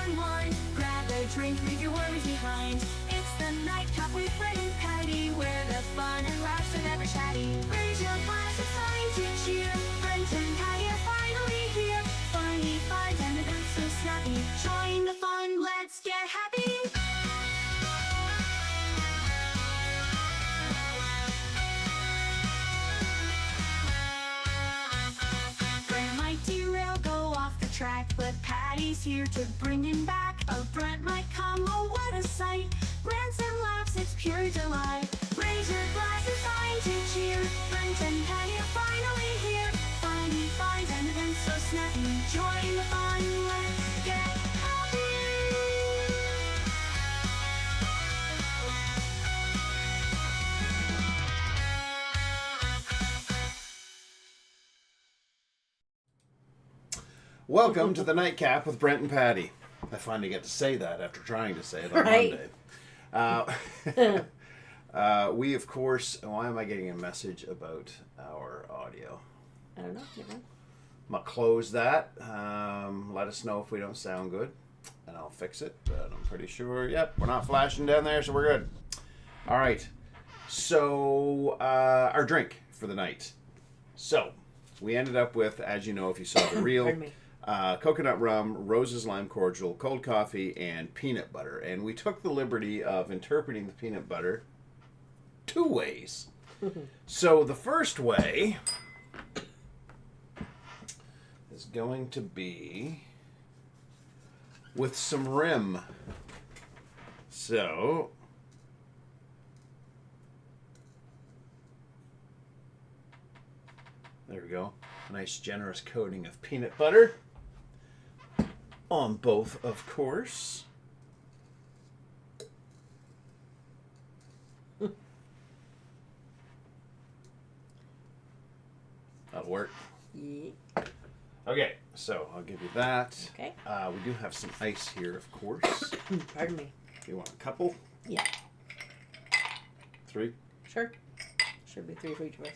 unwind. Grab a drink, leave your worries behind. It's the Nightcap with Brent and Patty, where the fun and laughs are never chatty. Raise your glass, it's time to cheer. Brent and Patty are finally here. Funny finds and events so snappy. Join the fun, let's get happy. Brent might derail, go off the track, but Patty's here to bring him back. A Brent might come, oh what a sight. Rants and laughs, it's pure delight. Raise your glass, it's time to cheer. Brent and Patty are finally here. Funny finds and events so snappy. Join the fun, let's get happy. Welcome to the Nightcap with Brent and Patty. I finally get to say that after trying to say it on Monday. We, of course, why am I getting a message about our audio? I don't know. I'm going to close that. Let us know if we don't sound good, and I'll fix it. But I'm pretty sure, yep, we're not flashing down there, so we're good. All right. So, our drink for the night. So, we ended up with, as you know, if you saw the reel, Pardon me. Coconut rum, roses lime cordial, cold coffee, and peanut butter. And we took the liberty of interpreting the peanut butter two ways. So the first way is going to be with some rim. So there we go. Nice generous coating of peanut butter on both, of course. That'll work. Yeah. Okay, so I'll give you that. Okay. We do have some ice here, of course. Pardon me. You want a couple? Yeah. 3? Sure. Should be 3 for each of us.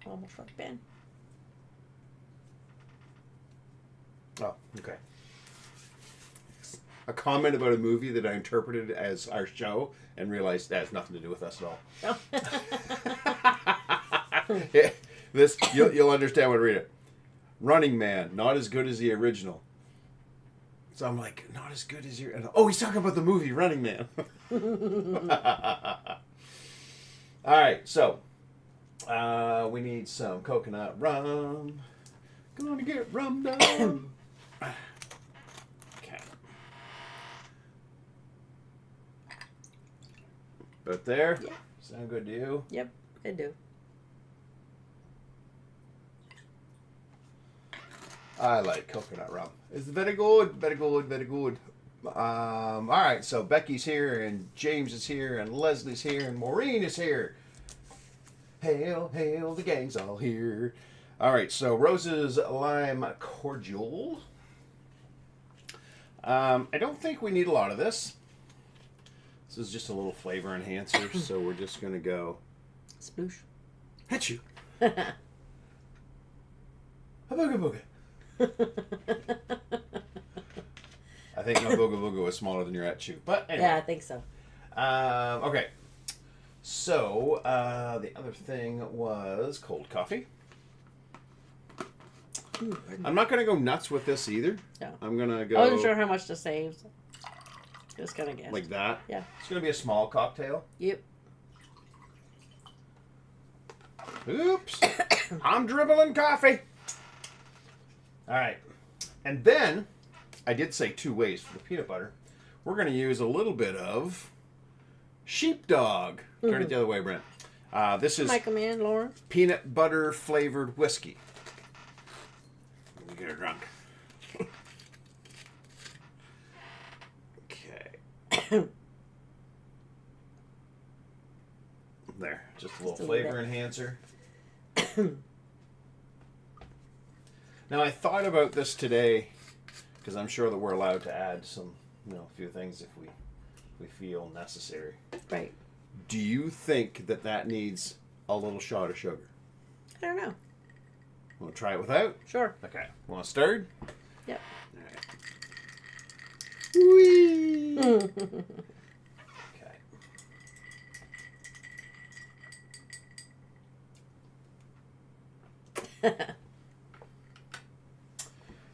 Oh, almost struck Ben. Oh, okay. A comment about a movie that I interpreted as our show and realized that has nothing to do with us at all. Yeah, this you'll understand when I read it. Running Man, not as good as the original. So I'm like, not as good as your... Oh, he's talking about the movie Running Man. All right, so we need some coconut rum. Gonna get rum down. Okay. But there? Yeah. Sound good to you? Yep, I do. I like coconut rum. It's very good, very good, very good. All right, so Becky's here, and James is here, and Leslie's here, and Maureen is here. Hail, hail, the gang's all here. All right, so Rose's lime cordial. I don't think we need a lot of this. This is just a little flavor enhancer, so we're just going to go... Sploosh. Hit you. Booga booga. I think my booga booga was smaller than your at you, but anyway. Yeah, I think so. Okay. So, the other thing was cold coffee. Ooh, I'm not going to go nuts with this either. No. I'm going to go... I wasn't sure how much to save. So just gonna guess. like that. Yeah. It's going to be a small cocktail. Yep. Oops. I'm dribbling coffee. All right. And then, I did say 2 ways for the peanut butter. We're going to use a little bit of sheepdog. Turn it the other way, Brent. This is Michael Man, Lauren. peanut butter flavored whiskey. Let me get her drunk. Okay. There. Just a little flavor enhancer. Now, I thought about this today because I'm sure that we're allowed to add some, a few things if we feel necessary. Right. Do you think that needs a a little shot of sugar? I don't know. Want to try it without? Sure. Okay. Want stirred? Yep. All right. Whee! Okay.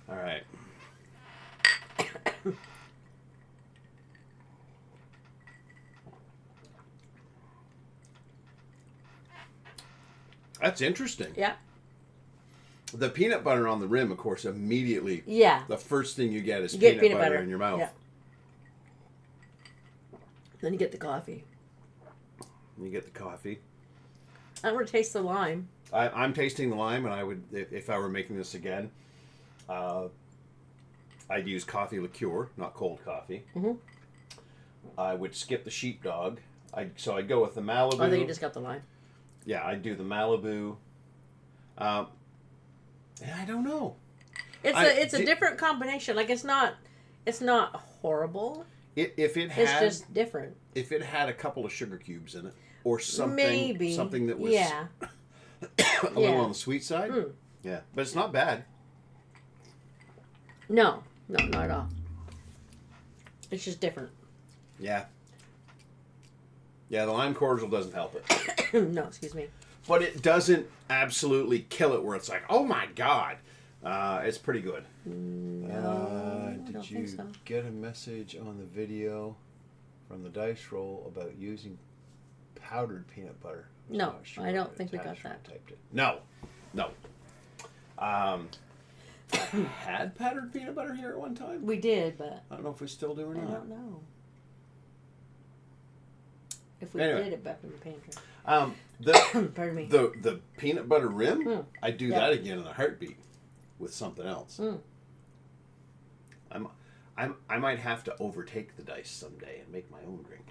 All right. That's interesting. Yeah. The peanut butter on the rim, of course, immediately. Yeah. The first thing you get is You peanut, get peanut butter butter in your mouth. Yeah. Then you get the coffee. You get the coffee. I want to taste the lime. I'm tasting the lime, and I would, if I were making this again, I'd use coffee liqueur, not cold coffee. Mm-hmm. I would skip the sheepdog. So I'd go with the Malibu. I think you just got the lime. Yeah, I'd do the Malibu. I don't know. It's a different combination. Like it's not horrible. If it It's had, just different. if it had a couple of sugar cubes in it, or something, Maybe something that was yeah. a little on the sweet side. Mm. Yeah, but it's not bad. No, not at all. It's just different. Yeah. Yeah, the lime cordial doesn't help it. No, excuse me. But it doesn't absolutely kill it where it's like, oh my god. It's pretty good. No, I did don't you think so. get a message on the video from the dice roll about using powdered peanut butter? I'm No, not sure I don't what think we got attachment that. typed it. No. We had powdered peanut butter here at one time. We did, but I don't know if we still do or I not. don't know. If we Anyway. did it back in the pantry. Pardon me. The peanut butter rim, Mm. I do Yeah. that again in a heartbeat with something else. Mm. I might have to overtake the dice someday and make my own drink.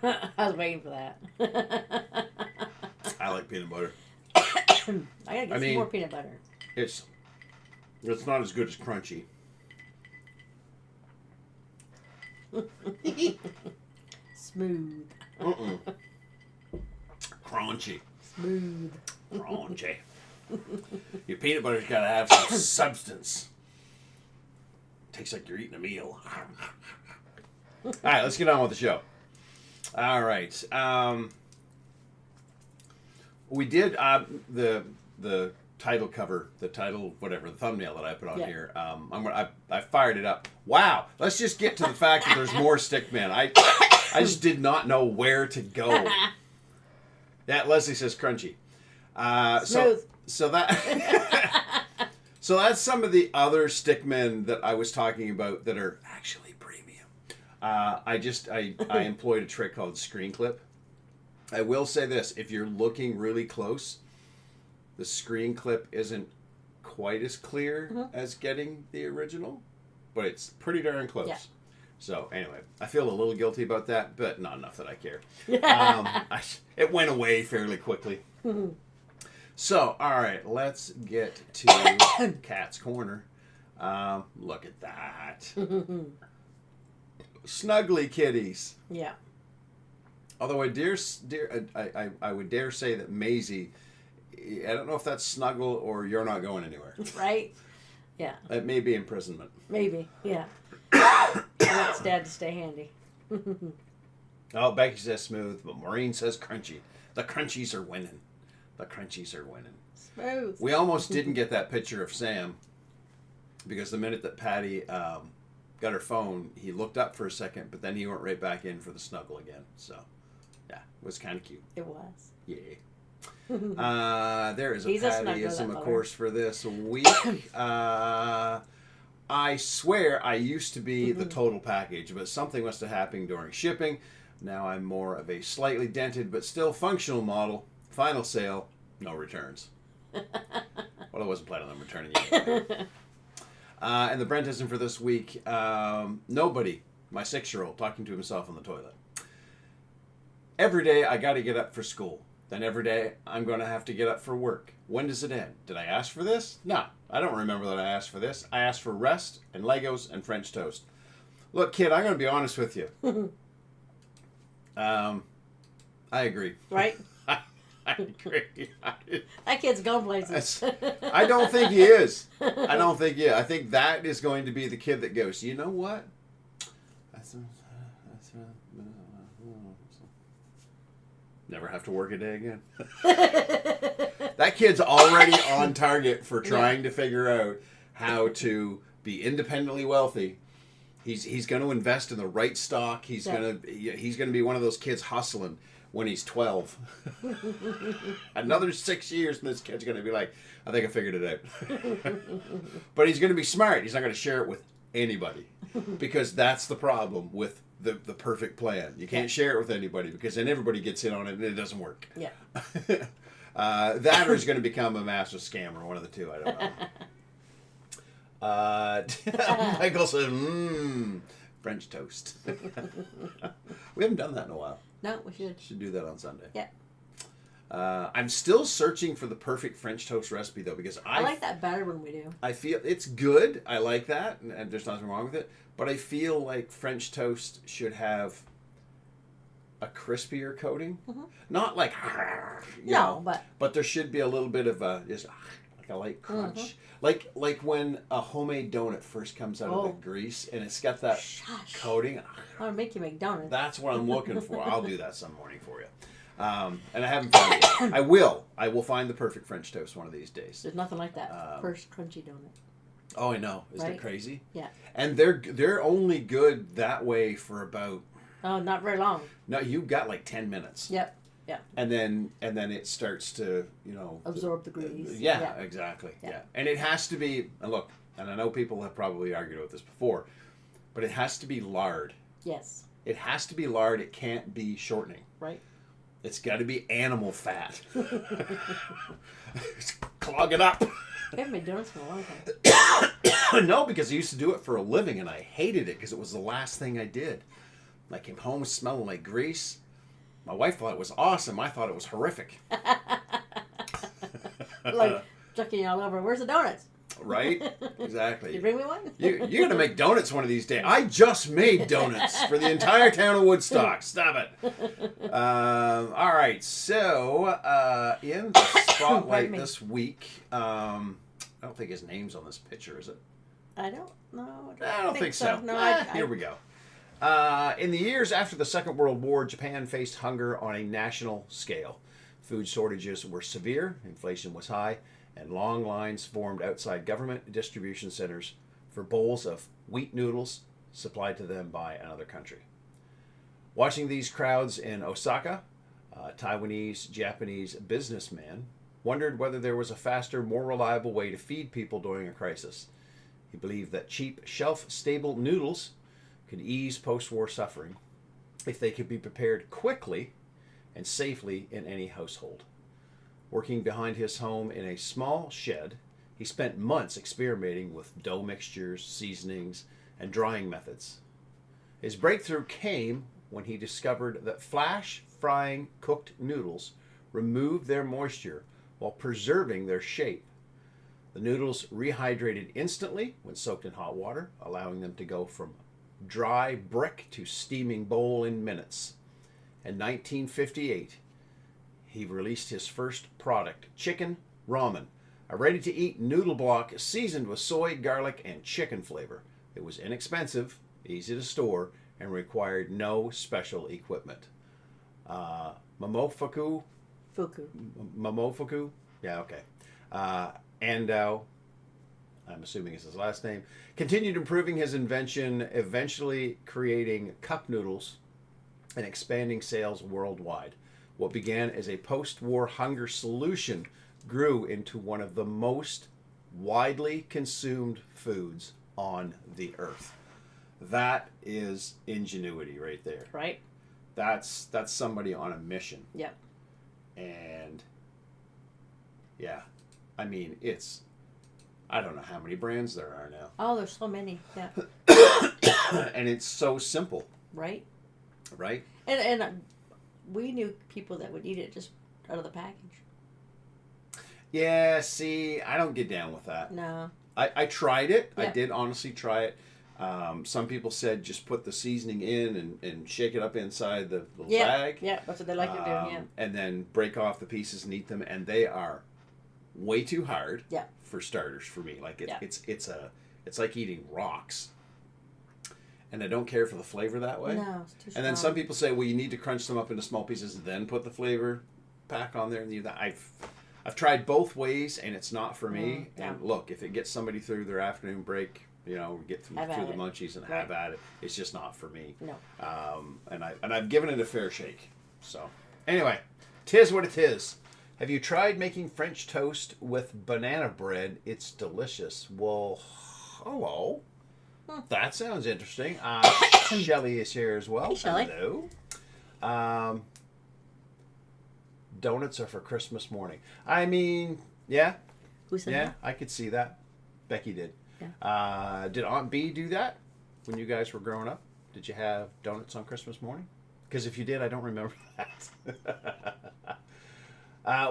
I was waiting for that. I like peanut butter. I gotta get some mean- more peanut butter. It's not as good as crunchy. Smooth. Mm-mm. Crunchy. Smooth. Crunchy. Your peanut butter's got to have some substance. Tastes like you're eating a meal. All right, let's get on with the show. All right. We did the title cover, the title, whatever, the thumbnail that I put on Yeah. here. I fired it up. Wow. Let's just get to the fact that there's more Stickman. I just did not know where to go. Yeah, Leslie says crunchy. Smooth. So that so that's some of the other Stickmen that I was talking about that are actually premium. I employed a trick called screen clip. I will say this: if you're looking really close, the screen clip isn't quite as clear as getting the original, but it's pretty darn close. Yeah. So anyway, I feel a little guilty about that, but not enough that I care. It went away fairly quickly. So, all right, let's get to Cat's Corner. Look at that. Snuggly kitties. Yeah. Although I would dare say that Maisie, I don't know if that's snuggle or you're not going anywhere. Right? Yeah. It may be imprisonment. Maybe. Yeah. I want Dad to stay handy. Oh, Becky says smooth, but Maureen says crunchy. The crunchies are winning. The crunchies are winning. Smooth. We almost didn't get that picture of Sam because the minute that Patty got her phone, he looked up for a second, but then he went right back in for the snuggle again. So, yeah, it was kind of cute. It was. Yeah. There is a He's a snuggler, Pattyism, that of feller. course, for this week. I swear I used to be the total package, but something must have happened during shipping. Now I'm more of a slightly dented but still functional model. Final sale, no returns. Well, I wasn't planning on returning it. And the Brentism for this week, nobody, my 6-year-old, talking to himself on the toilet. Every day I got to get up for school. Then every day I'm going to have to get up for work. When does it end? Did I ask for this? No, I don't remember that I asked for this. I asked for rest and Legos and French toast. Look, kid, I'm going to be honest with you. I agree. Right? I agree. That kid's going places. I don't think he is. I think that is going to be the kid that goes, you know what? Never have to work a day again. That kid's already on target for trying to figure out how to be independently wealthy. He's going to invest in the right stock. He's going to be one of those kids hustling when he's 12. Another 6 years and this kid's going to be like, I think I figured it out. But he's going to be smart. He's not going to share it with anybody, because that's the problem with the perfect plan. You can't share it with anybody, because then everybody gets in on it and it doesn't work. Yeah. That or he's going to become a massive scammer, one of the two. I don't know. Michael said, French toast. We haven't done that in a while. No, we should. Should do that on Sunday. Yeah. I'm still searching for the perfect French toast recipe, though, because I like that better when we do. I feel it's good. I like that, and there's nothing wrong with it. But I feel like French toast should have a crispier coating. Mm-hmm. Not like, you know, but there should be a little bit of just like a light crunch. Mm-hmm. Like when a homemade donut first comes out of the grease and it's got that coating. I want to make you make donuts. That's what I'm looking for. I'll do that some morning for you. And I haven't found it yet. I will find the perfect French toast one of these days. There's nothing like that first crunchy donut. Oh, I know. Isn't it crazy? Yeah. And they're only good that way for about... Oh, not very long. No, you've got like 10 minutes. Yep. Yeah. And then it starts to, absorb the grease. Yeah, exactly. Yeah. And it has to be, and look, and I know people have probably argued about this before, but it has to be lard. Yes. It has to be lard. It can't be shortening. Right. It's got to be animal fat. Clog it up. I haven't been doing this for a long time. No, because I used to do it for a living, and I hated it because it was the last thing I did. I came home smelling like grease. My wife thought it was awesome. I thought it was horrific. Like chucking you all over. Where's the donuts? Right? Exactly. You bring me one? You're going to make donuts one of these days. I just made donuts for the entire town of Woodstock. Stop it. All right. So, in the spotlight this week, I don't think his name's on this picture, is it? I don't know. I don't think so. No, here we go. In the years after the Second World War, Japan faced hunger on a national scale. Food shortages were severe, inflation was high, and long lines formed outside government distribution centers for bowls of wheat noodles supplied to them by another country. Watching these crowds in Osaka, a Taiwanese-Japanese businessman wondered whether there was a faster, more reliable way to feed people during a crisis. He believed that cheap, shelf-stable noodles could ease post-war suffering if they could be prepared quickly and safely in any household. Working behind his home in a small shed, he spent months experimenting with dough mixtures, seasonings, and drying methods. His breakthrough came when he discovered that flash frying cooked noodles removed their moisture while preserving their shape. The noodles rehydrated instantly when soaked in hot water, allowing them to go from dry brick to steaming bowl in minutes. In 1958, he released his first product, chicken ramen, a ready-to-eat noodle block seasoned with soy, garlic, and chicken flavor. It was inexpensive, easy to store, and required no special equipment. Momofuku? Momofuku? Yeah, okay. Andao, I'm assuming is his last name, continued improving his invention, eventually creating cup noodles and expanding sales worldwide. What began as a post-war hunger solution grew into one of the most widely consumed foods on the earth. That is ingenuity right there. Right. That's somebody on a mission. Yep. And yeah, I mean, I don't know how many brands there are now. Oh, there's so many. Yeah. And it's so simple. Right. Right. And we knew people that would eat it just out of the package. Yeah, see, I don't get down with that. No. I tried it. Yeah. I did honestly try it. Some people said just put the seasoning in and shake it up inside the little Yeah. bag. Yeah, that's what they like to do. Yeah. And then break off the pieces and eat them. And they are way too hard Yeah. for starters for me. Like Yeah. it's like eating rocks. And I don't care for the flavor that way. No, it's too strong. And then some people say, well, you need to crunch them up into small pieces and then put the flavor pack on there. And I've tried both ways, and it's not for me. Yeah. And look, if it gets somebody through their afternoon break, get through the munchies and have at it. It's just not for me. No. And I've given it a fair shake. So anyway, 'tis what it is. Have you tried making French toast with banana bread? It's delicious. Well, hello. That sounds interesting. Shelly is here as well. Hey, Shelly. Hello. Donuts are for Christmas morning. I mean, yeah. Who said Yeah, that? I could see that. Becky did. Yeah. Did Aunt B do that when you guys were growing up? Did you have donuts on Christmas morning? Because if you did, I don't remember that.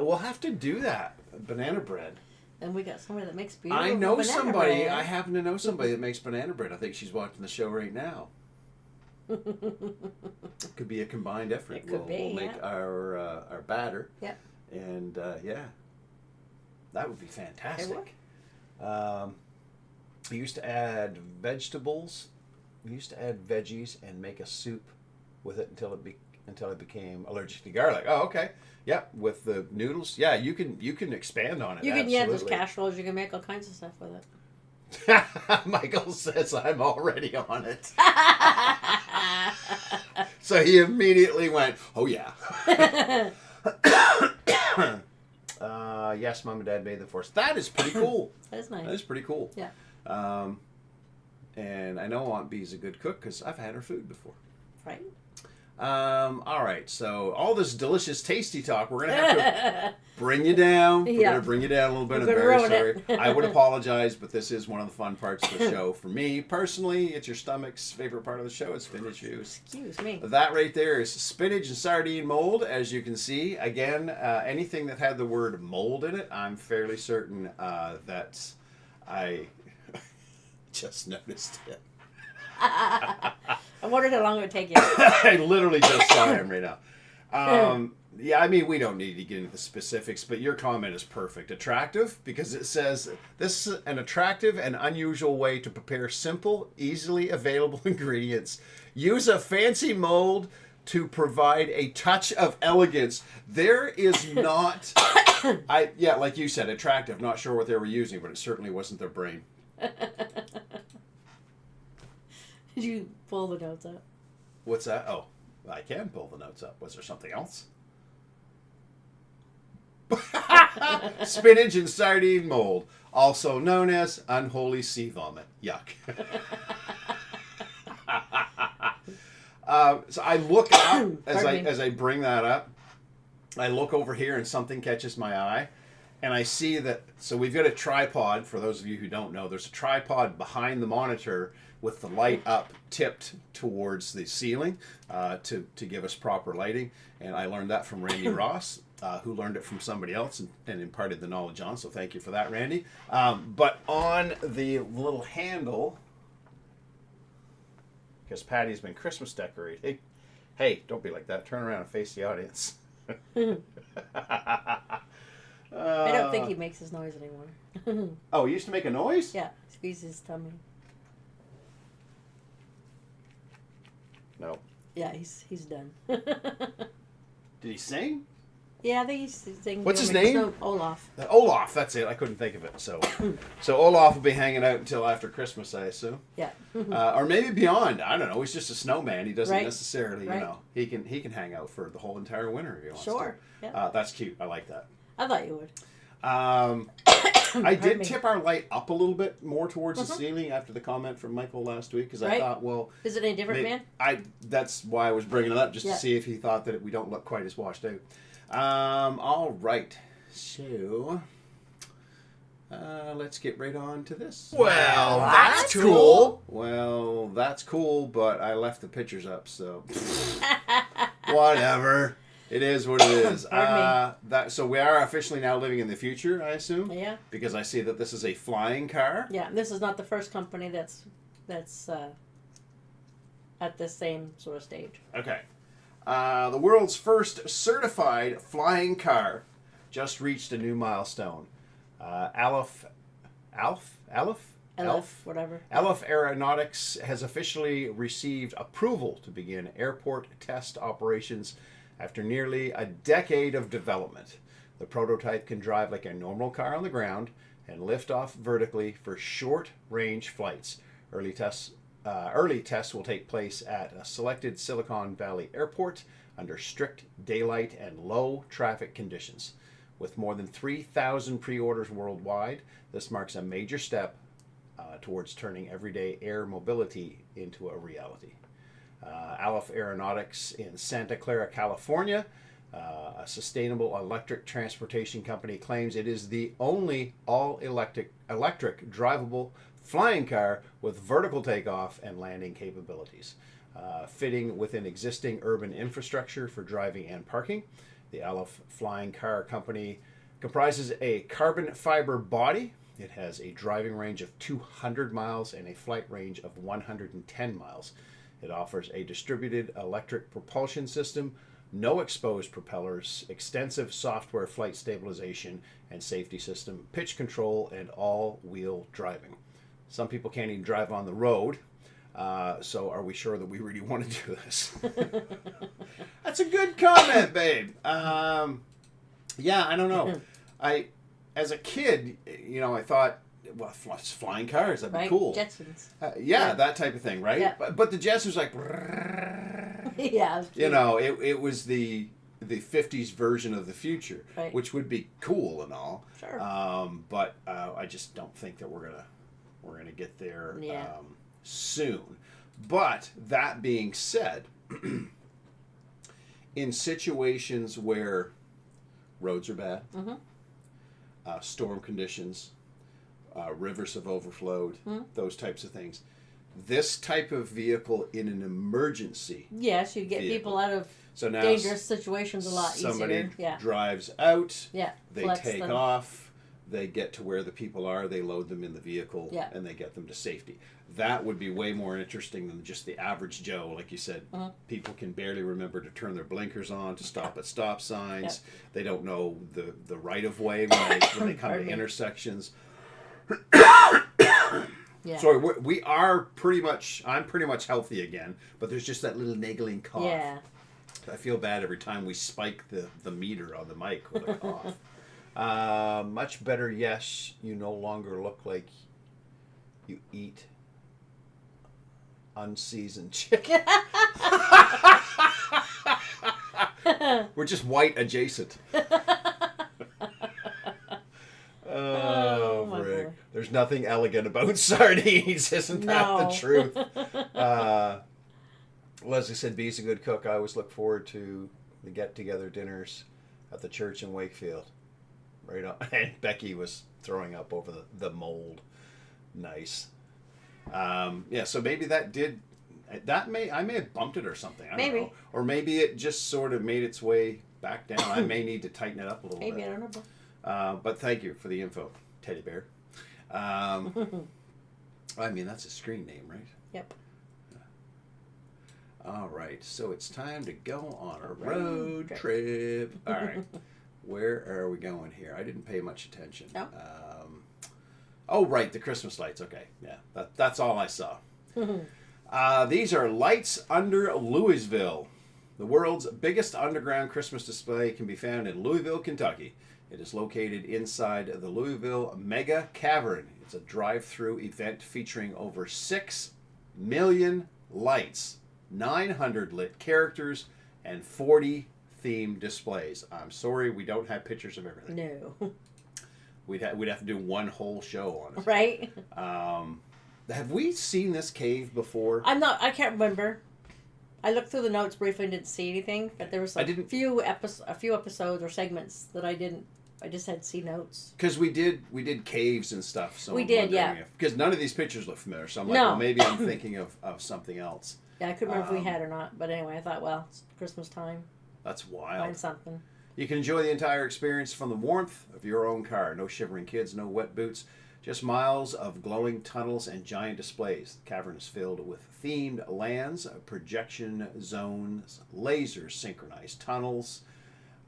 We'll have to do that. Banana bread. And we got somebody that makes beautiful I know banana somebody. bread. I happen to know somebody that makes banana bread. I think she's watching the show right now. Could be a combined effort. It could be, We'll make our batter. Yeah. And that would be fantastic. We used to add vegetables. We used to add veggies and make a soup with it until it became allergic to garlic. Oh, okay. Yep, with the noodles. Yeah, you can expand on it. You can, absolutely. there's casseroles. You can make all kinds of stuff with it. Michael says I'm already on it. So he immediately went, oh yeah. Yes, Mom and Dad made the force. That is pretty cool. That is nice. That is pretty cool. Yeah. And I know Aunt B's a good cook because I've had her food before. Right. All right, so all this delicious, tasty talk, we're going to have to bring you down. We're going to bring you down a little bit. I'm very sorry. I would apologize, but this is one of the fun parts of the show. For me, personally, it's your stomach's favorite part of the show. It's spinach juice. Excuse me. That right there is spinach and sardine mold, as you can see. Again, anything that had the word mold in it, I'm fairly certain that I just noticed it. I wondered how long it would take you. I literally just saw him right now. Yeah, I mean, we don't need to get into the specifics, but your comment is perfect. Attractive, because it says, this is an attractive and unusual way to prepare simple, easily available ingredients. Use a fancy mold to provide a touch of elegance. There is not, like you said, attractive. Not sure what they were using, but it certainly wasn't their brain. Did you pull the notes up? What's that? Oh, I can pull the notes up. Was there something else? Spinach and sardine mold, also known as unholy sea vomit. Yuck. So I look up as I bring that up. I look over here and something catches my eye. And I see that, so we've got a tripod. For those of you who don't know, there's a tripod behind the monitor with the light up tipped towards the ceiling to give us proper lighting. And I learned that from Randy Ross, who learned it from somebody else and imparted the knowledge on. So thank you for that, Randy. But on the little handle, because Patty's been Christmas decorating. Hey, don't be like that. Turn around and face the audience. I don't think he makes his noise anymore. Oh, he used to make a noise? Yeah, squeeze his tummy. No. Yeah, he's done. Did he sing? Yeah, I think he's singing. What's his name? No, Olaf. Olaf, that's it. I couldn't think of it. So Olaf will be hanging out until after Christmas, I assume. Yeah. Or maybe beyond. I don't know. He's just a snowman. He doesn't Right. necessarily, Right. he can hang out for the whole entire winter if he wants Sure. to. Yeah. That's cute. I like that. I thought you would. I did me. tip our light up a little bit more towards the ceiling after the comment from Michael last week because I Right. thought, well, Is it any different, man? that's why I was bringing it up just Yeah. to see if he thought that we don't look quite as washed out. All right, so let's get right on to this. Well, that's cool. Well, that's cool, but I left the pictures up, so whatever. It is what it is. So we are officially now living in the future, I assume. Yeah. Because I see that this is a flying car. Yeah, this is not the first company that's that's at the same sort of stage. Okay. The world's first certified flying car just reached a new milestone. Aleph, Whatever. Aleph Aeronautics has officially received approval to begin airport test operations after nearly a decade of development. The prototype can drive like a normal car on the ground and lift off vertically for short-range flights. Early tests will take place at a selected Silicon Valley airport under strict daylight and low traffic conditions. With more than 3,000 pre-orders worldwide, this marks a major step towards turning everyday air mobility into a reality. Aleph Aeronautics in Santa Clara, California, a sustainable electric transportation company, claims it is the only all-electric drivable flying car with vertical takeoff and landing capabilities. Fitting within existing urban infrastructure for driving and parking, the Aleph Flying Car Company comprises a carbon fiber body. It has a driving range of 200 miles and a flight range of 110 miles. It offers a distributed electric propulsion system, no exposed propellers, extensive software flight stabilization and safety system, pitch control, and all-wheel driving. Some people can't even drive on the road, so are we sure that we really want to do this? That's a good comment, babe. Yeah, I don't know. As a kid, I thought, well, flying cars, that'd be cool. Jetsons. Yeah, that type of thing, right? Yeah. But the Jetsons like, Yeah. it was the 50s version of the future, right, which would be cool and all. Sure. But I just don't think that we're gonna get there soon. But that being said, in situations where roads are bad, storm conditions, rivers have overflowed, those types of things, this type of vehicle in an emergency. Yes, you get people out of now dangerous situations a lot easier. Somebody drives out, Yeah. they take off, they get to where the people are, they load them in the vehicle, and they get them to safety. That would be way more interesting than just the average Joe. Like you said, people can barely remember to turn their blinkers on, to stop at stop signs. They don't know the right-of-way when they come to intersections. Yeah. Sorry, I'm pretty much healthy again, but there's just that little niggling cough. Yeah. I feel bad every time we spike the meter on the mic with a cough. Much better, yes, you no longer look like you eat unseasoned chicken. We're just white adjacent. Oh, Rick. There's nothing elegant about sardines, isn't that the truth? Leslie said Bee's a good cook. I always look forward to the get-together dinners at the church in Wakefield. Right on. And Becky was throwing up over the mold. Nice. So maybe I may have bumped it or something. I don't know. Or maybe it just sort of made its way back down. I may need to tighten it up a little bit. Maybe, I don't know. But thank you for the info, Teddy Bear. I mean, that's a screen name, right? Yep. All right, so it's time to go on a road trip. All right, where are we going here? I didn't pay much attention. No. Oh, right, the Christmas lights. Okay, yeah, that's all I saw. These are lights under Louisville. The world's biggest underground Christmas display can be found in Louisville, Kentucky. It is located inside the Louisville Mega Cavern. It's a drive-through event featuring over 6 million lights, 900 lit characters, and 40 themed displays. I'm sorry, we don't have pictures of everything. No. We'd have to do one whole show on it. Right? Have we seen this cave before? I can't remember. I looked through the notes briefly and didn't see anything, but there was a few episodes or segments that I just had see notes. Because we did caves and stuff. So we did, yeah. Because none of these pictures look familiar, so I'm like, well, maybe I'm thinking of something else. Yeah, I couldn't remember if we had or not, but anyway, I thought, well, it's Christmas time. That's wild. Find something. You can enjoy the entire experience from the warmth of your own car. No shivering kids, no wet boots, Just miles of glowing tunnels and giant displays. The cavern is filled with themed lands, projection zones, lasers, synchronized tunnels,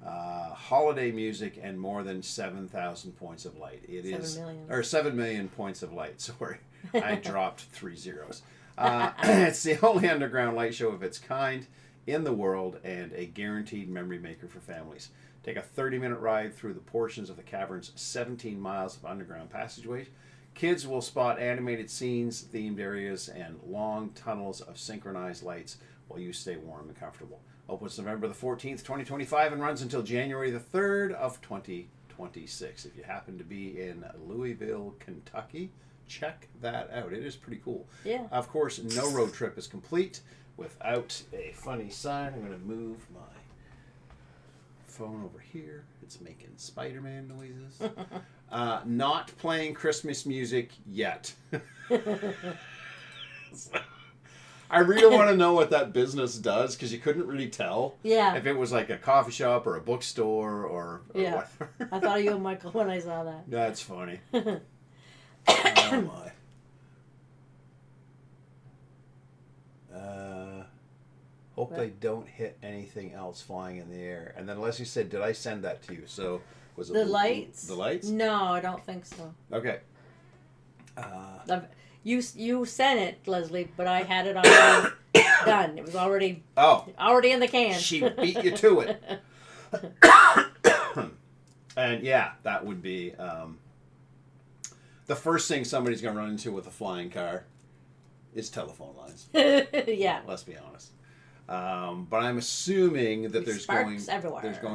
holiday music, and more than 7,000 points of light. It 7 is million. Or 7 million points of light. Sorry, I dropped 3 zeros. It's the only underground light show of its kind in the world and a guaranteed memory maker for families. Take a 30-minute ride through the portions of the cavern's 17 miles of underground passageways. Kids will spot animated scenes, themed areas, and long tunnels of synchronized lights while you stay warm and comfortable. Opens November the 14th, 2025, and runs until January the 3rd of 2026. If you happen to be in Louisville, Kentucky, check that out. It is pretty cool. Yeah. Of course, no road trip is complete without a funny sign. I'm going to move my phone over here. It's making Spider-Man noises. Not playing Christmas music yet. I really want to know what that business does, because you couldn't really tell. Yeah. If it was like a coffee shop or a bookstore or Yeah. whatever. I thought of you, Michael, when I saw that. That's funny. Oh my. Hope they don't hit anything else flying in the air. And then Leslie said, "Did I send that to you?" So was it The lights? The lights? No, I don't think so. Okay. You sent it, Leslie, but I had it already done. It was already in the can. She beat you to it. And yeah, that would be the first thing somebody's going to run into with a flying car is telephone lines. Yeah. Let's be honest. But I'm assuming that there's going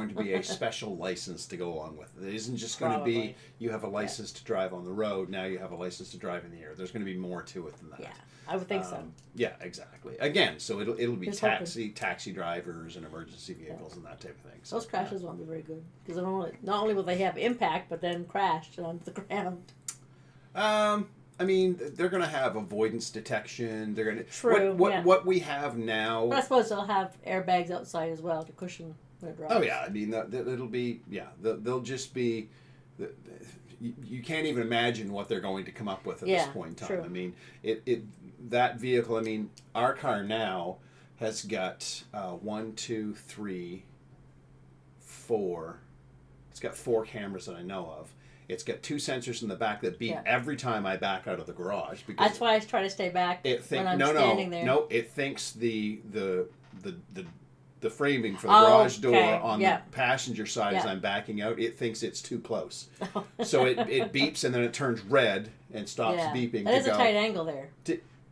to be a special license to go along with it. It isn't just going to be you have a license to drive on the road. Now you have a license to drive in the air. There's going to be more to it than that. Yeah, I would think so. Yeah, exactly. Again, so it'll be taxi drivers and emergency vehicles and that type of thing. So, those crashes won't be very good, because not only will they have impact, but then crash onto the ground. I mean, they're going to have avoidance detection. They're going to True. What we have now. But I suppose they'll have airbags outside as well to cushion when it drives. Oh yeah, I mean it'll be they'll just be. You can't even imagine what they're going to come up with at this point in time. True. I mean, that vehicle. I mean, our car now has got 1, 2, 3, 4. It's got 4 cameras that I know of. It's got 2 sensors in the back that beep every time I back out of the garage. Because that's why I try to stay back when I'm standing there. No, it thinks the framing for the garage door on the passenger side as I'm backing out, it thinks it's too close. So it beeps and then it turns red and stops beeping. That is a tight angle there.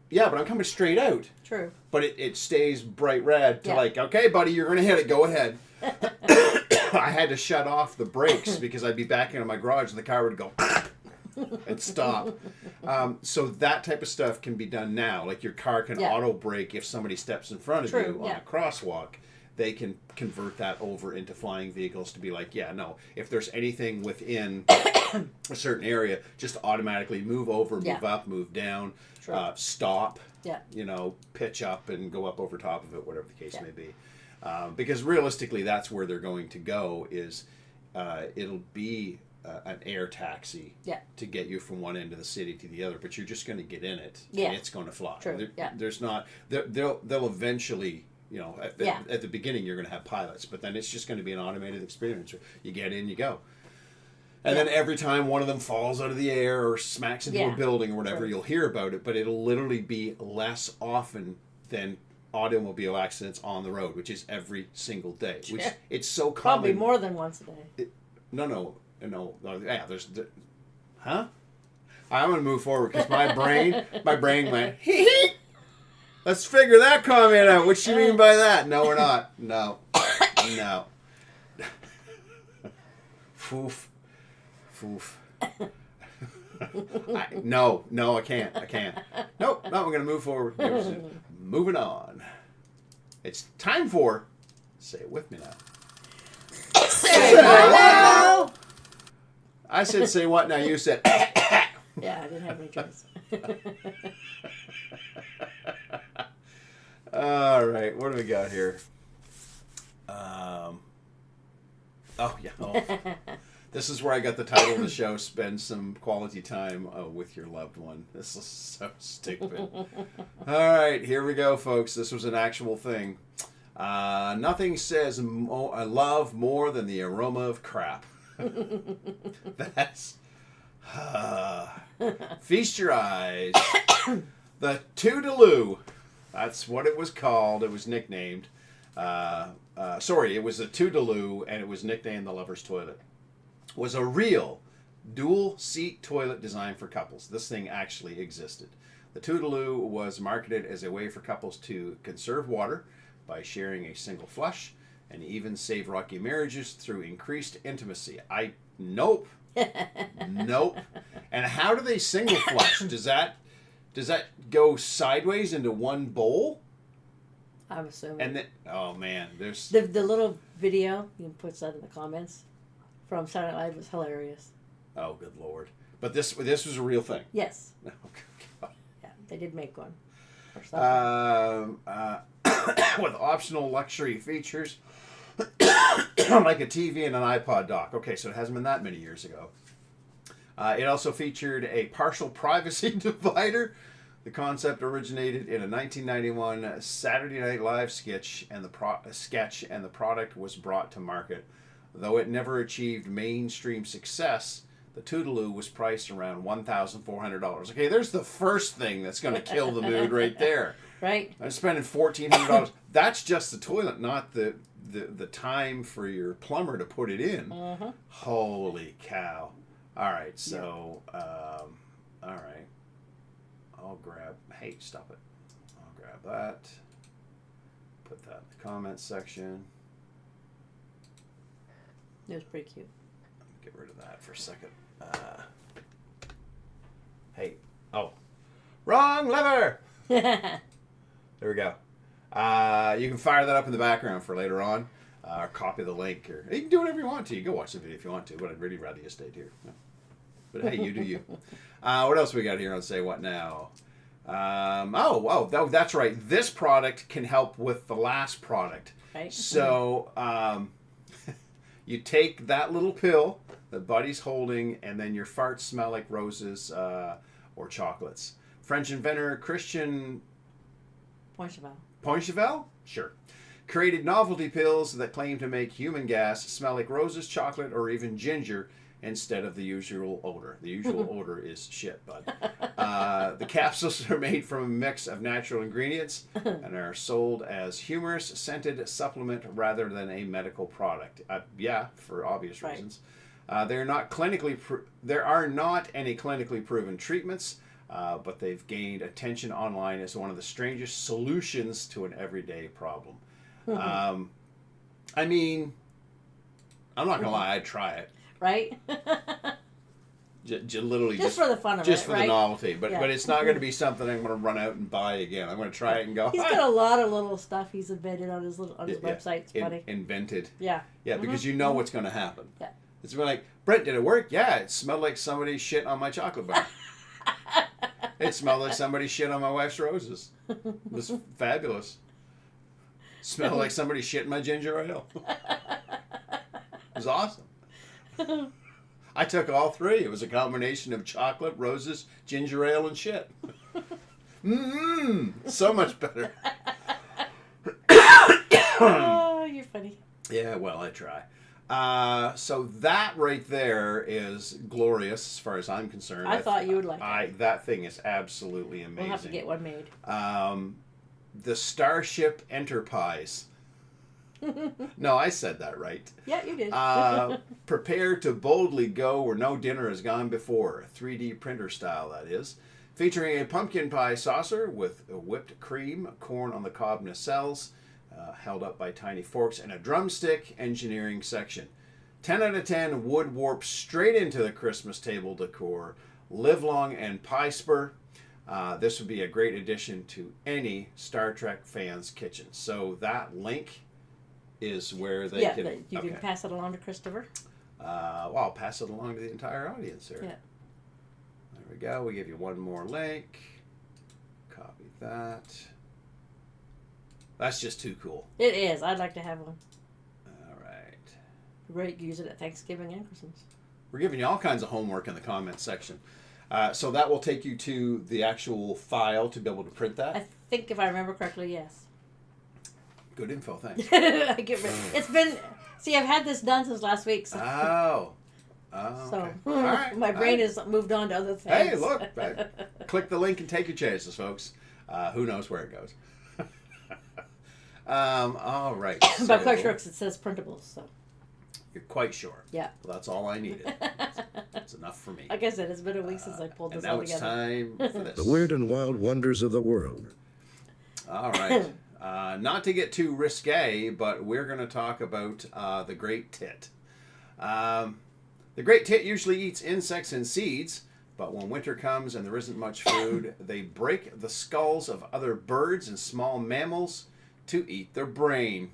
Yeah, but I'm coming straight out. True. But it stays bright red to like, okay, buddy, you're going to hit it. Go ahead. I had to shut off the brakes because I'd be backing out of my garage and the car would go and stop. So that type of stuff can be done now. Like your car can auto brake if somebody steps in front of you on a crosswalk. They can convert that over into flying vehicles to be like, if there's anything within a certain area, just automatically move over, move up, move down, stop, pitch up and go up over top of it, whatever the case may be. Because realistically, that's where they're going to go is it'll be an air taxi to get you from one end of the city to the other, but you're just going to get in it and it's going to fly. True. There's not, they'll eventually, at the beginning you're going to have pilots, but then it's just going to be an automated experience. You get in, you go. And then every time one of them falls out of the air or smacks into a building or whatever, you'll hear about it, but it'll literally be less often than automobile accidents on the road, which is every single day. Which it's so common. Probably more than once a day. No. Yeah, huh? I'm gonna move forward because my brain went. Let's figure that comment out. What you mean by that? No, we're not. No. Foof. No, I can't. Nope, no, we're gonna move forward. Moving on. It's time for. Say it with me now. Say what now? I said, say what now? You said. Yeah, I didn't have any choice. All right, what do we got here? This is where I got the title of the show, Spend Some Quality Time with Your Loved One. This is so stupid. All right, here we go, folks. This was an actual thing. Nothing says love more than the aroma of crap. That's... feast your eyes. The Toodaloo. That's what it was called. It was nicknamed. It was a Toodaloo, and it was nicknamed the Lover's Toilet. Was a real dual-seat toilet designed for couples. This thing actually existed. The Toodaloo was marketed as a way for couples to conserve water by sharing a single flush and even save rocky marriages through increased intimacy. Nope. Nope. And how do they single flush? Does that go sideways into one bowl? I'm assuming. And then, oh man, there's the little video you can put that in the comments from Saturday Night Live was hilarious. Oh, good Lord! But this was a real thing. Yes. Oh, God. Yeah, they did make one. With optional luxury features like a TV and an iPod dock. Okay, so it hasn't been that many years ago. It also featured a partial privacy divider. The concept originated in a 1991 Saturday Night Live sketch, and the product was brought to market. Though it never achieved mainstream success, the Toodaloo was priced around $1,400. Okay, there's the first thing that's going to kill the mood right there. Right. I'm spending $1,400. That's just the toilet, not the time for your plumber to put it in. Mm-hmm. Holy cow. All right, so, all right. I'll grab, hey, stop it. I'll grab that. Put that in the comments section. It was pretty cute. Get rid of that for a second. Hey, oh, wrong lever! There we go. You can fire that up in the background for later on, or copy the link, or you can do whatever you want to. You can go watch the video if you want to, but I'd really rather you stayed here. No. But hey, you do you. What else we got here on Say What Now? That's right. This product can help with the last product. Right. So you take that little pill that Buddy's holding, and then your farts smell like roses or chocolates. French inventor Christian Poincheval? Sure. Created novelty pills that claim to make human gas smell like roses, chocolate, or even ginger instead of the usual odor. The usual odor is shit, bud. The capsules are made from a mix of natural ingredients and are sold as humorous scented supplement rather than a medical product. For obvious reasons. There are not any clinically proven treatments, but they've gained attention online as one of the strangest solutions to an everyday problem. I mean, I'm not gonna lie, I'd try it. Right? Literally just for the fun of it, just for right? the novelty. But it's not going to be something I'm going to run out and buy again. I'm going to try it and go. He's got a lot of little stuff he's invented on his website. It's funny. Invented. Yeah. Yeah, because you know what's going to happen. Yeah. It's been like, Brent, did it work? Yeah, it smelled like somebody shit on my chocolate bar. It smelled like somebody shit on my wife's roses. It was fabulous. Smelled like somebody shit in my ginger ale. It was awesome. I took all three. It was a combination of chocolate, roses, ginger ale, and shit. So much better. Oh, you're funny. Yeah, well, I try. So that right there is glorious as far as I'm concerned. I thought you would like it. That thing is absolutely amazing. We'll have to get one made. The Starship Enterprise. No, I said that right. Yeah, you did. Prepare to boldly go where no dinner has gone before. 3D printer style, that is. Featuring a pumpkin pie saucer with whipped cream, corn on the cob nacelles, held up by tiny forks, and a drumstick engineering section. 10 out of 10 wood warp straight into the Christmas table decor. Live long and pie spur. This would be a great addition to any Star Trek fan's kitchen. So that link is where they can... you can pass it along to Christopher. Well, I'll pass it along to the entire audience here. Yeah. There we go. We give you one more link. Copy that. That's just too cool. It is. I'd like to have one. All right. We're ready to use it at Thanksgiving and Christmas. We're giving you all kinds of homework in the comments section. So that will take you to the actual file to be able to print that. I think if I remember correctly, yes. Good info, thanks. It's been. See, I've had this done since last week. So. Oh, So okay. All right. my brain has moved on to other things. Hey, look! Click the link and take your chances, folks. Who knows where it goes? All right. But I'm quite sure because it says printables. So you're quite sure. Yeah. Well, that's all I needed. That's enough for me. Like I said, it's been a week since I pulled this and now all it's together. time for this. The weird and wild wonders of the world. All right. Not to get too risque, but we're going to talk about the great tit. The great tit usually eats insects and seeds, but when winter comes and there isn't much food, they break the skulls of other birds and small mammals to eat their brain.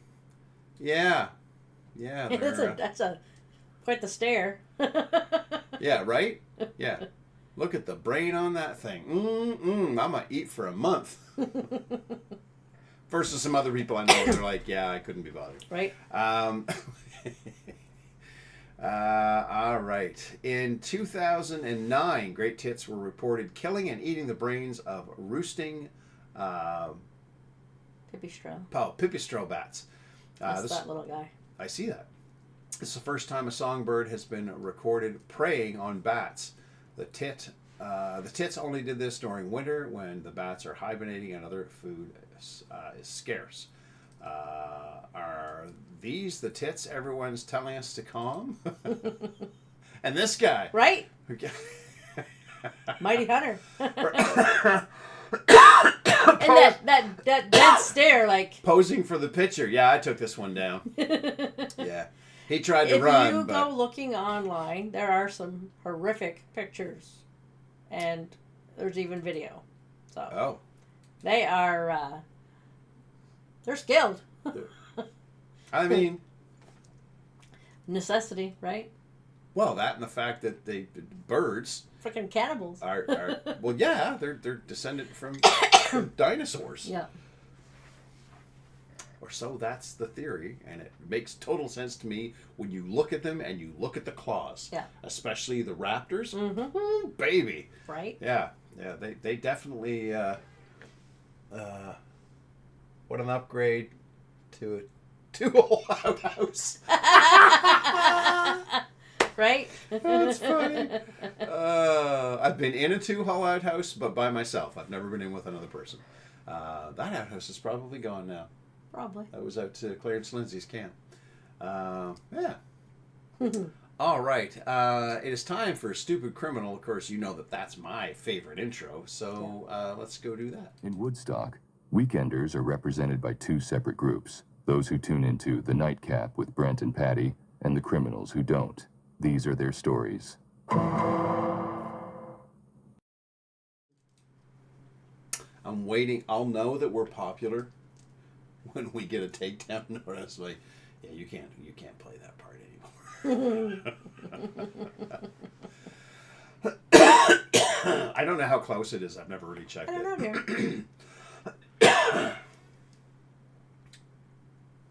Yeah. Yeah. That's quite the stare. Yeah, right? Yeah. Look at the brain on that thing. I'm going to eat for a month. Versus some other people I know, they're like, yeah, I couldn't be bothered. Right. All right. In 2009, great tits were reported killing and eating the brains of roosting pipistrelle bats. That's that little guy. I see that. This is the first time a songbird has been recorded preying on bats. The tits only did this during winter when the bats are hibernating and other food is scarce. Are these the tits everyone's telling us to calm? And this guy. Right? Mighty Hunter. And that dead stare, like... Posing for the picture. Yeah, I took this one down. Yeah. He tried to run, If you go looking online, there are some horrific pictures. And there's even video. So they are they're skilled. I mean, necessity, right? Well, that and the fact that birds freaking cannibals are well, yeah, they're descended from dinosaurs. Yeah. Or so that's the theory, and it makes total sense to me when you look at them and you look at the claws. Yeah. Especially the raptors. Mm-hmm. Ooh, baby. Right? Yeah. Yeah, they definitely what an upgrade to a two-hole outhouse. Right? That's funny. I've been in a two-hole outhouse, but by myself. I've never been in with another person. That outhouse is probably gone now. Probably. That was out to Clarence Lindsay's camp. Yeah. All right. It is time for Stupid Criminal. Of course, you know that's my favorite intro. So let's go do that. In Woodstock, weekenders are represented by two separate groups. Those who tune into the NightCap with Brent and Patty, and the criminals who don't. These are their stories. I'm waiting. I'll know that we're popular when we get a takedown notice. Like, yeah, you can't play that part anymore. I don't know how close it is. I've never really checked I don't know, it.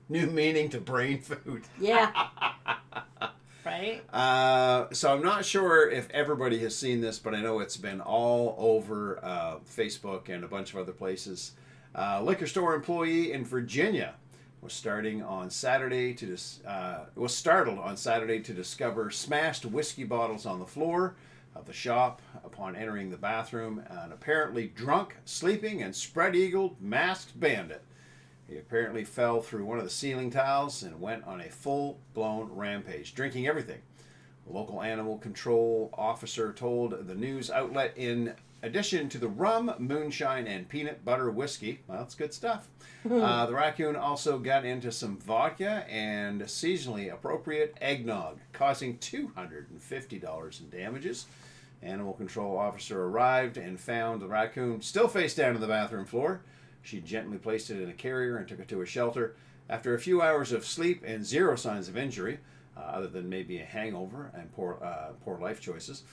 New meaning to brain food. Yeah. Right? So I'm not sure if everybody has seen this, but I know it's been all over Facebook and a bunch of other places. Liquor store employee in Virginia was startled on Saturday to discover smashed whiskey bottles on the floor of the shop upon entering the bathroom. An apparently drunk, sleeping, and spread-eagled masked bandit. He apparently fell through one of the ceiling tiles and went on a full-blown rampage, drinking everything. A local animal control officer told the news outlet, in addition to the rum, moonshine, and peanut butter whiskey, well, that's good stuff. The raccoon also got into some vodka and seasonally appropriate eggnog, causing $250 in damages. Animal control officer arrived and found the raccoon still face down on the bathroom floor. She gently placed it in a carrier and took it to a shelter. After a few hours of sleep and zero signs of injury, other than maybe a hangover and poor life choices,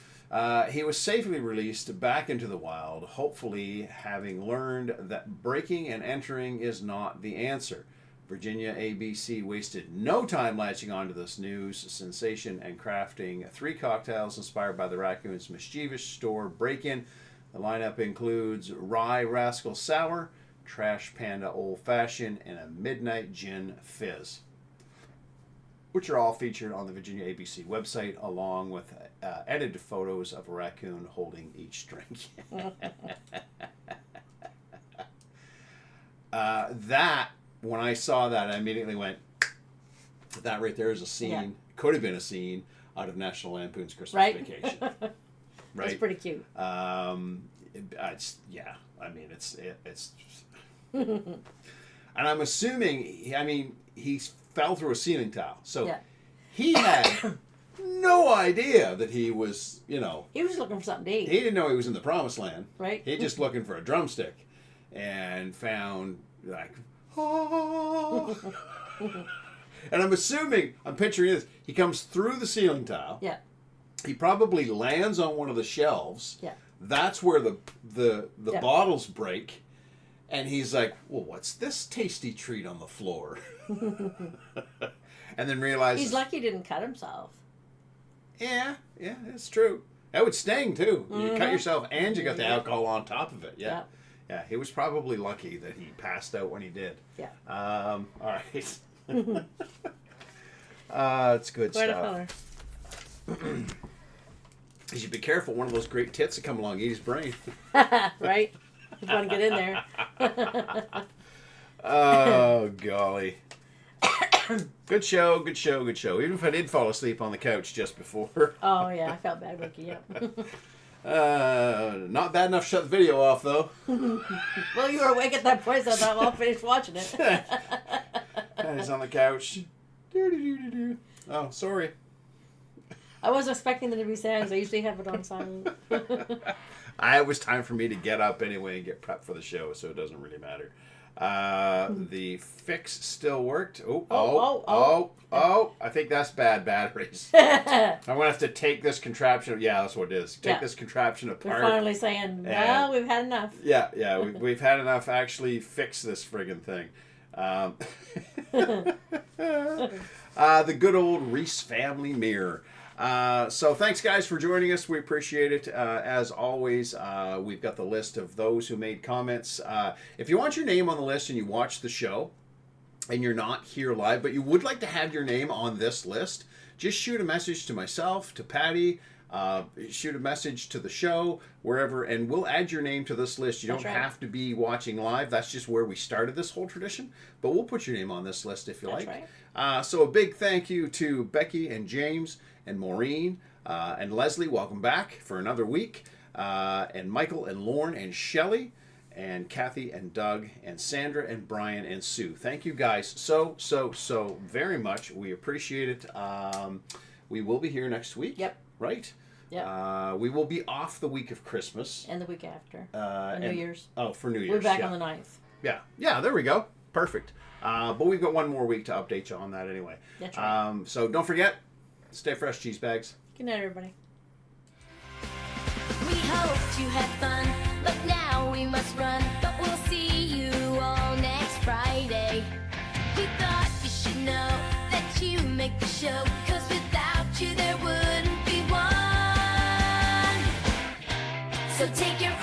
he was safely released back into the wild, hopefully having learned that breaking and entering is not the answer. Virginia ABC wasted no time latching onto this news sensation and crafting 3 cocktails inspired by the raccoon's mischievous store break-in. The lineup includes Rye Rascal Sour, Trash Panda Old Fashioned, and a Midnight Gin Fizz, which are all featured on the Virginia ABC website, along with edited photos of a raccoon holding each drink. When I saw that, I immediately went, that right there is a scene, could have been a scene out of National Lampoon's Christmas Vacation. Right? It's pretty cute. It's and I'm assuming, he fell through a ceiling tile. So he had no idea that he was, He was looking for something to eat. He didn't know he was in the promised land. Right. He just looking for a drumstick and found, oh. And I'm picturing this. He comes through the ceiling tile. Yeah. He probably lands on one of the shelves. Yeah. That's where the bottles break. And he's like, well, what's this tasty treat on the floor? And then realizes... He's lucky he didn't cut himself. Yeah, it's true. That would sting, too. You cut yourself and you got the alcohol on top of it. Yeah. Yeah, he was probably lucky that he passed out when he did. Yeah. All right. It's good Quite stuff. a feller. You should be careful. One of those great tits that come along, eat his brain. Right? You want to get in there. Oh, golly. Good show. Even if I did fall asleep on the couch just before. Oh, yeah. I felt bad waking you up. Not bad enough to shut the video off, though. Well, you were awake at that point, so I thought, well, I'll finish watching it. He's on the couch. Oh, sorry. I wasn't expecting there to be sounds. I usually have it on silent. It was time for me to get up anyway and get prepped for the show, so it doesn't really matter. The fix still worked. Oh. I think that's bad batteries. I'm going to have to take this contraption. Yeah, that's what it is. Take this contraption apart. We're finally saying, well, we've had enough. Yeah, we've had enough. Actually fix this friggin' thing. The good old Reese family mirror. So thanks guys for joining us. We appreciate it. As always, we've got the list of those who made comments. If you want your name on the list and you watch the show and you're not here live, but you would like to have your name on this list, just shoot a message to myself, to Patty, shoot a message to the show, wherever, and we'll add your name to this list. You don't have to be watching live. That's just where we started this whole tradition, but we'll put your name on this list if you like. Right. So a big thank you to Becky and James and Maureen and Leslie. Welcome back for another week. And Michael and Lauren and Shelley and Kathy and Doug and Sandra and Brian and Sue. Thank you guys so very much. We appreciate it. We will be here next week. Yep. Right? Yep. We will be off the week of Christmas. And the week after. New Year's. Oh, for New Year's. We're back on the 9th. Yeah. Yeah, there we go. Perfect. But we've got one more week to update you on that anyway. That's right. So don't forget, stay fresh, cheese bags. Good night, everybody. We hoped you had fun, but now we must run. But we'll see you all next Friday. We thought you should know that you make the show, 'cause without you there wouldn't be one. So take your